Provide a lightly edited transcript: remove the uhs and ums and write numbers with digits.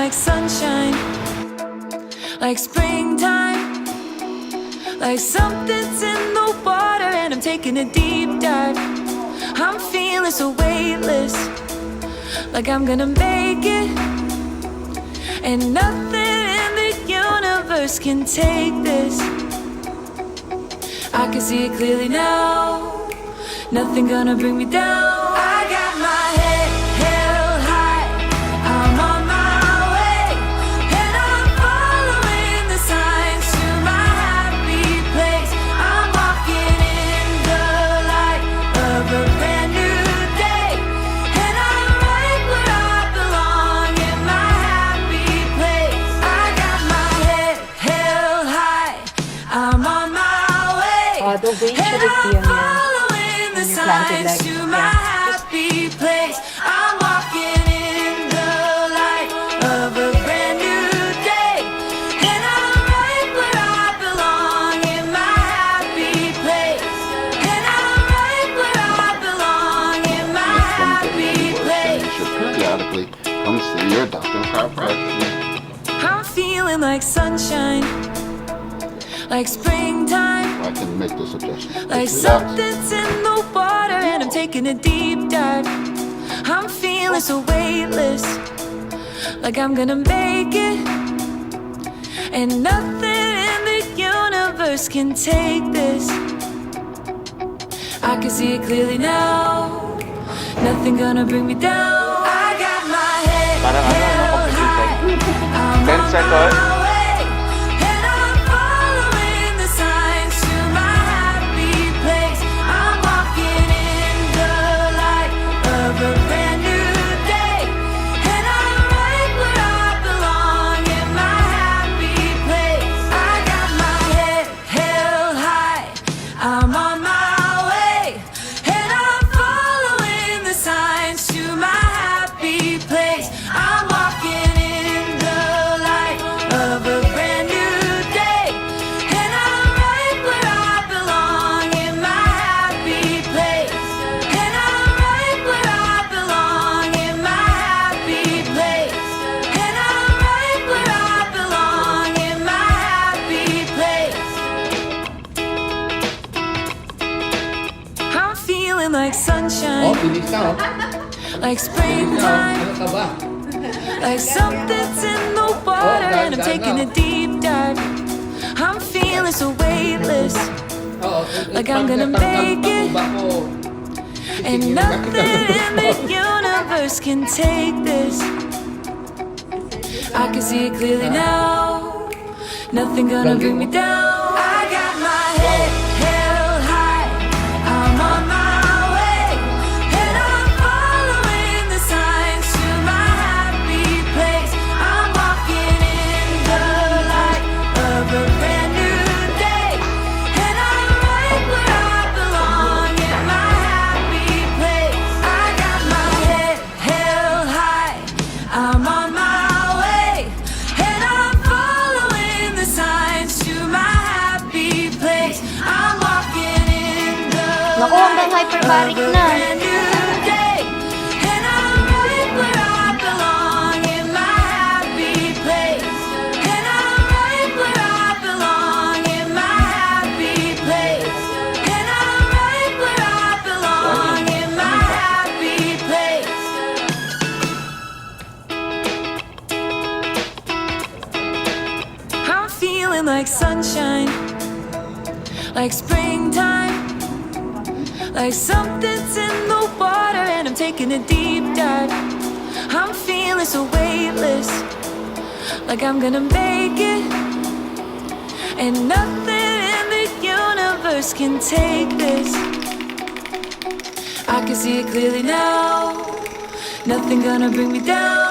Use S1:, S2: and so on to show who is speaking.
S1: like sunshine, like springtime, like something's in the water and I'm taking a deep dive. I'm feeling so weightless, like I'm gonna make it, and nothing in the universe can take this. I can see it clearly now, nothing gonna bring me down. I got my head held high, I'm on my way, and I'm following the signs to my happy place. I'm walking in the light of a brand new day, and I'm right where I belong, in my happy place. I got my head held high, I'm on my way, and I'm following the signs to my happy place. I'm walking in the light of a brand new day, and I'm right where I belong, in my happy place. And I'm right where I belong, in my happy place.
S2: You should periodically come see your doctor of chiropractor.
S1: I'm feeling like sunshine, like springtime,
S2: I can make the suggestion.
S1: like
S2: Just relax.
S1: something's in the water and I'm taking a deep dive. I'm feeling so weightless, like I'm gonna make it, and nothing in the universe can take this. I can see it clearly now, nothing gonna bring me down. I got my head
S3: Parang ano,
S1: held high, I'm
S3: 10
S1: on
S3: seconds.
S1: my way, and I'm following the signs to my happy place. I'm walking in the light of a brand new day, and I'm right where I belong, in my happy place. I got my head held high, I'm on my way, and I'm following the signs to my happy place. I'm walking in the light of a brand new day, and I'm right where I belong, in my happy place. And I'm right where I belong, in my happy place. And I'm right where I belong, in my happy place. I'm feeling like sunshine,
S4: bilis na oh.
S1: like
S4: Bilis na oh.
S1: springtime,
S4: Ano ka ba?
S1: like something's in the water and I'm taking a deep dive. I'm feeling so weightless,
S4: Oo.
S1: like I'm gonna make it, and nothing in the universe can take this. I can see it clearly now, nothing gonna bring me down. I got my head held high, I'm on my way, and I'm following the signs to my happy place. I'm walking in the light of a brand new day, and I'm right where I belong, in my happy place. I got my head held high, I'm on my way, and I'm following the signs to my happy place. I'm walking in the
S5: Naku, hanggang
S1: light
S5: hyperbaric
S1: of a
S5: na.
S1: brand new day, and I'm right where I belong, in my happy place. And I'm right where I belong, in my happy place. And I'm right where I belong, in my happy place. I'm feeling like sunshine, like springtime, like something's in the water and I'm taking a deep dive. I'm feeling so weightless, like I'm gonna make it, and nothing in the universe can take this. I can see it clearly now, nothing gonna bring me down.